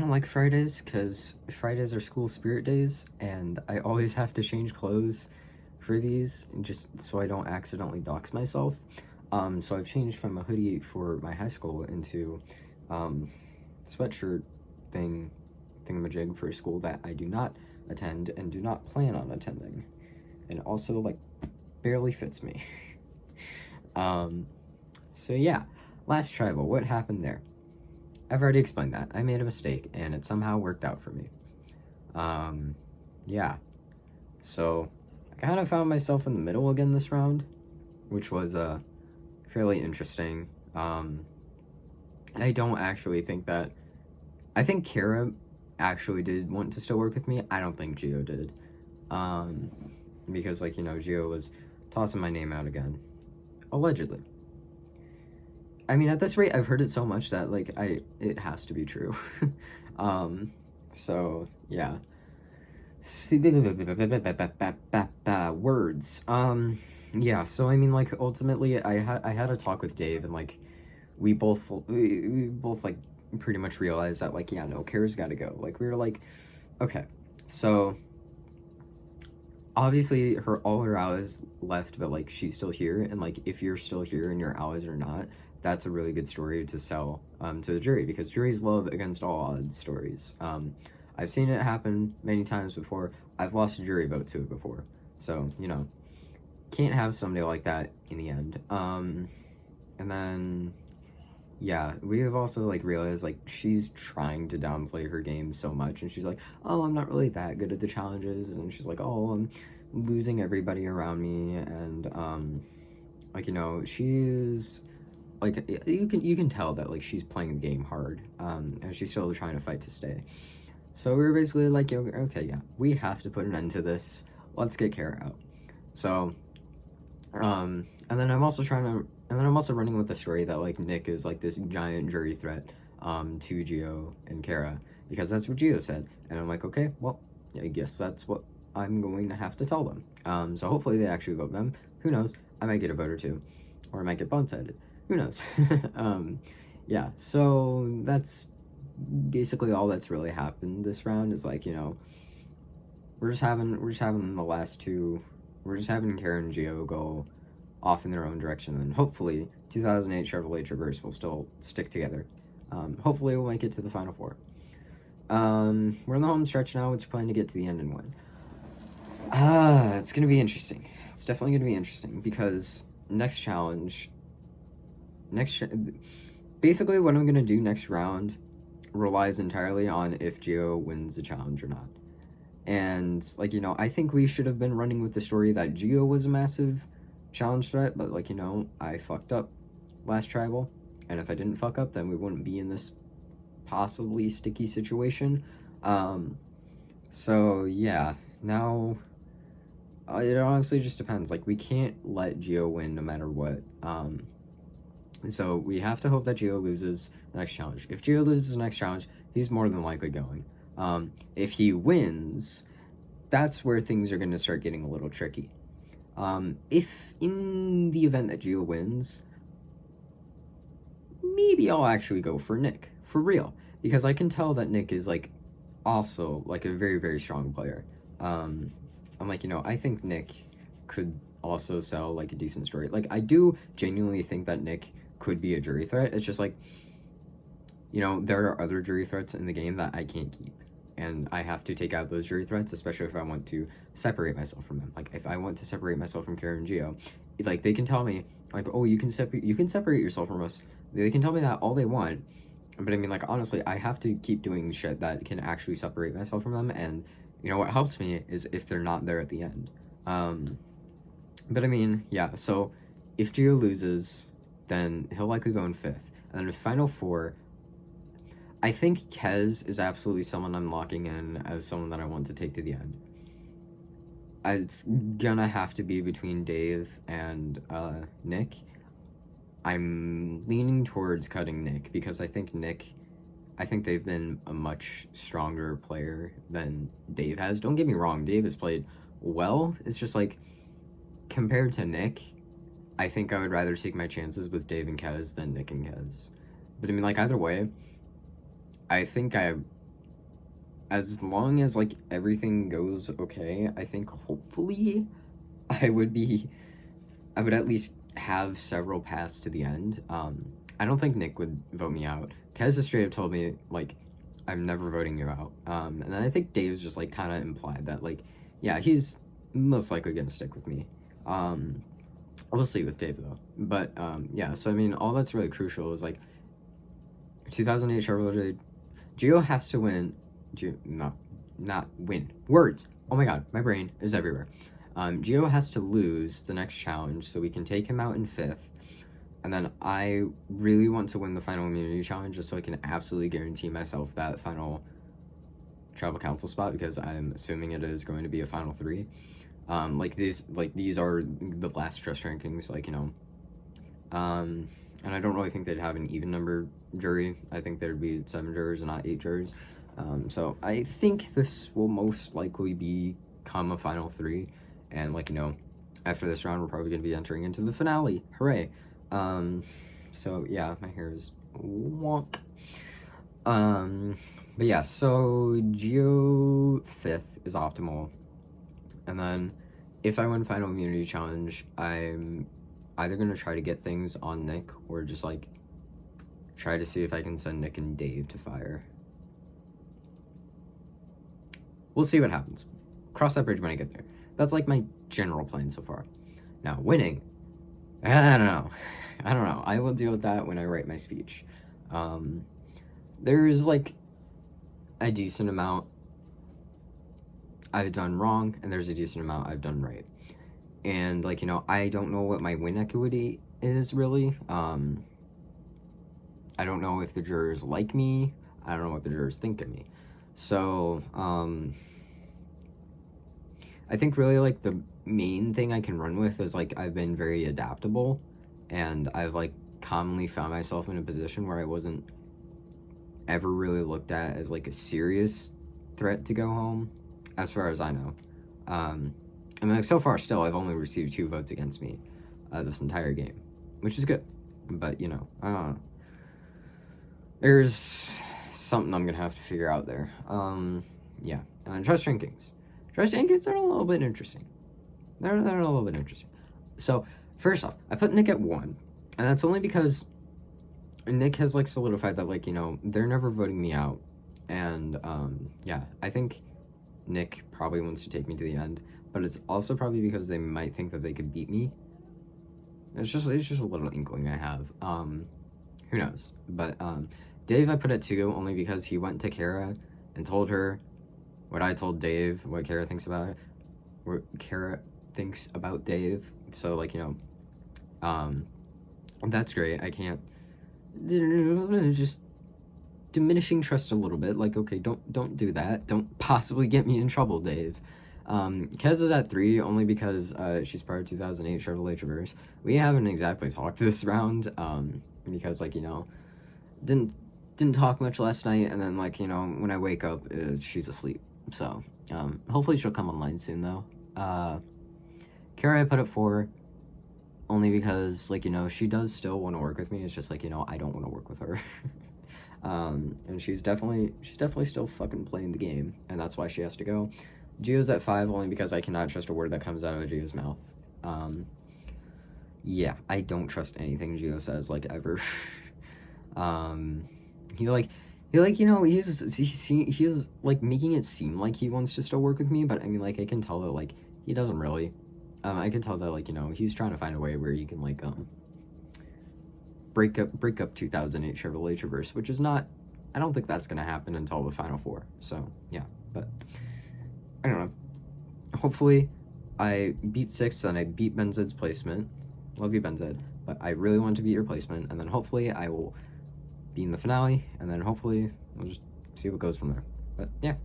don't like Fridays because Fridays are school spirit days, and I always have to change clothes for these, just so I don't accidentally dox myself. So I've changed from a hoodie for my high school into sweatshirt thingamajig for a school that I do not attend and do not plan on attending, and also like barely fits me. So yeah, last tribal, what happened there? I've already explained that. I made a mistake, and it somehow worked out for me. Yeah. So, I kind of found myself in the middle again this round, which was, fairly interesting. I don't actually think that... I think Kara actually did want to still work with me. I don't think Geo did. Because, like, you know, Geo was tossing my name out again. Allegedly. I mean, at this rate, I've heard it so much that, like, it has to be true. So, yeah. Words. Yeah, so, I mean, like, ultimately, I had a talk with Dave, and, like, we both, like, pretty much realized that, like, yeah, no, Kara's gotta go. Like, we were like, okay, so... Obviously, all her allies left, but, like, she's still here, and, like, if you're still here and your allies are not, that's a really good story to sell to the jury, because juries love against all odds stories. I've seen it happen many times before. I've lost a jury vote to it before. So, you know, can't have somebody like that in the end. And then, yeah, we have also, like, realized, like, she's trying to downplay her game so much, and she's like, oh, I'm not really that good at the challenges, and she's like, oh, I'm losing everybody around me, and, like, you know, she's... like, you can tell that, like, she's playing the game hard, and she's still trying to fight to stay. So we were basically like, okay, yeah, we have to put an end to this. Let's get Kara out. So, and then I'm also running with the story that, like, Nick is, like, this giant jury threat, to Geo and Kara, because that's what Geo said. And I'm like, okay, well, I guess that's what I'm going to have to tell them. So hopefully they actually vote them. Who knows? I might get a vote or two, or I might get blindsided. Who knows? Yeah, so that's basically all that's really happened this round. Is, like, you know, we're just having the last two, we're just having Kara and Geo go off in their own direction, and hopefully 2008 Chevrolet Traverse will still stick together. Hopefully we'll make it to the Final Four. We're in the home stretch now, which plan to get to the end and win. It's gonna be interesting. It's definitely gonna be interesting, because next challenge... basically what I'm gonna do next round relies entirely on if Geo wins the challenge or not. And, like, you know, I think we should have been running with the story that Geo was a massive challenge threat, but, like, you know, I fucked up last tribal, and if I didn't fuck up, then we wouldn't be in this possibly sticky situation. So yeah, now it honestly just depends. Like, we can't let Geo win no matter what. So we have to hope that Geo loses the next challenge. If Geo loses the next challenge, he's more than likely going. If he wins, that's where things are going to start getting a little tricky. If in the event that Geo wins, maybe I'll actually go for Nick, for real. Because I can tell that Nick is, like, also, like, a very, very strong player. I'm like, you know, I think Nick could also sell, like, a decent story. Like, I do genuinely think that Nick could be a jury threat. It's just, like, you know, there are other jury threats in the game that I can't keep. And I have to take out those jury threats, especially if I want to separate myself from them. Like, if I want to separate myself from Kara and Geo, like, they can tell me, like, oh, you can separate yourself from us. They can tell me that all they want. But I mean, like, honestly, I have to keep doing shit that can actually separate myself from them. And, you know, what helps me is if they're not there at the end. But I mean, yeah, so if Geo loses, then he'll likely go in 5th. And then the Final Four, I think Kez is absolutely someone I'm locking in as someone that I want to take to the end. It's gonna have to be between Dave and Nick. I'm leaning towards cutting Nick, because I think they've been a much stronger player than Dave has. Don't get me wrong, Dave has played well. It's just, like, compared to Nick, I think I would rather take my chances with Dave and Kez than Nick and Kez. But I mean, like, either way, I think as long as like everything goes okay, I think hopefully I would at least have several pass to the end. I don't think Nick would vote me out. Kez has straight up told me like I'm never voting you out. And then I think Dave's just like kind of implied that like yeah, he's most likely gonna stick with me. We'll see with Dave though. But yeah, so I mean all that's really crucial is like 2008 Chevrolet Gio has to win. Not win. Words. Oh my god, my brain is everywhere. Gio has to lose the next challenge so we can take him out in 5th. And then I really want to win the final immunity challenge just so I can absolutely guarantee myself that final tribal council spot, because I'm assuming it is going to be a final 3. These are the last trust rankings, like, you know. And I don't really think they'd have an even number jury. I think there'd be 7 jurors and not 8 jurors. So I think this will most likely become a final 3. And, like, you know, after this round, we're probably going to be entering into the finale. Hooray. So, yeah, my hair is wonk. But, yeah, so Geo 5th is optimal. And then, if I win Final Immunity Challenge, I'm either going to try to get things on Nick, or just, like, try to see if I can send Nick and Dave to fire. We'll see what happens. Cross that bridge when I get there. That's like my general plan so far. Now, winning. I don't know. I will deal with that when I write my speech. There's like a decent amount I've done wrong, and there's a decent amount I've done right. And like, you know, I don't know what my win equity is really. I don't know if the jurors like me. I don't know what the jurors think of me. So, I think really, like, the main thing I can run with is, like, I've been very adaptable, and I've, like, commonly found myself in a position where I wasn't ever really looked at as, like, a serious threat to go home, as far as I know. I mean, like, so far still, I've only received 2 votes against me this entire game, which is good, but, you know, there's something I'm gonna have to figure out there. Yeah, and then trust rankings. Trust rankings are a little bit interesting. They're a little bit interesting. So, first off, I put Nick at 1, and that's only because Nick has, like, solidified that, like, you know, they're never voting me out, and, yeah, I think Nick probably wants to take me to the end, but it's also probably because they might think that they could beat me. It's just a little inkling I have. Who knows? But, Dave I put at 2 only because he went to Kara and told her what I told Dave, what Kara thinks about it, what Kara thinks about Dave. So, like, you know, that's great. I can't, just diminishing trust a little bit. Like, okay, don't do that. Don't possibly get me in trouble, Dave. Kez is at 3 only because she's part of 2008 Chevrolet Traverse. We haven't exactly talked this round, because, like, you know, didn't talk much last night, and then, like, you know, when I wake up, she's asleep. So, hopefully she'll come online soon, though. Kara I put at 4, only because, like, you know, she does still want to work with me. It's just, like, you know, I don't want to work with her. And she's definitely still fucking playing the game, and that's why she has to go. Gio's at 5, only because I cannot trust a word that comes out of Gio's mouth. Yeah, I don't trust anything Gio says, like, ever. He, you know, he's, like, making it seem like he wants to still work with me, but, I mean, like, I can tell that, like, he doesn't really. I can tell that, like, you know, he's trying to find a way where he can, like, break up 2008 Chevrolet Traverse, which is not, I don't think that's gonna happen until the Final 4, so, yeah, but, I don't know. Hopefully, I beat 6th, and I beat Benzed's placement. Love you, Benzed, but I really want to beat your placement, and then hopefully I will be in the finale, and then hopefully we'll just see what goes from there. But yeah.